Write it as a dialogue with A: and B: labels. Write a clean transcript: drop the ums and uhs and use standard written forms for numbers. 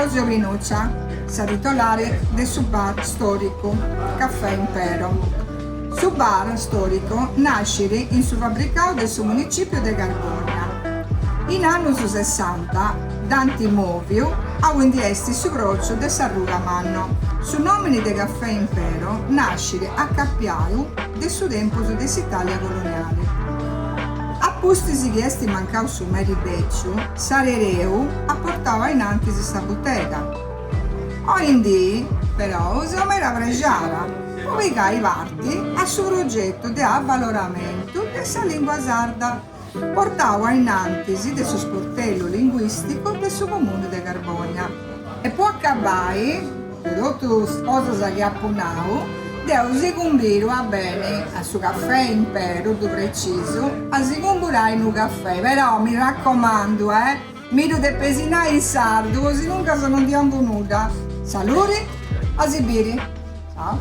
A: Deusio Rinuccia, sa titolare del suo bar storico, Caffè Impero. Su bar storico nasce in su fabbricato del suo municipio de Gargogna. In anno 60, Danti Movio, a quindi esti su broccio de Sarruga Manno. Su nomini de Caffè Impero nasce a Cappiau del suo tempo dell'Italia coloniale. Appustisi che esti mancau su Meri Becciu, Sarereu apportava in anche questa bottega. Oggi, però, usiamo era pregiara, ubicai parti a suo progetto di avvaloramento della lingua sarda. Portava in antisi del suo sportello linguistico del suo comune di Carbogna. E poi accabai, prodotto sposa che appunau, devo sicumbire a bene a suo caffè impero, più preciso, a sicumburare in un caffè, però mi raccomando, miro de pesinare il sardo, così nunca se non ti hanno venuta. Saluri, a Sibiri. Ciao.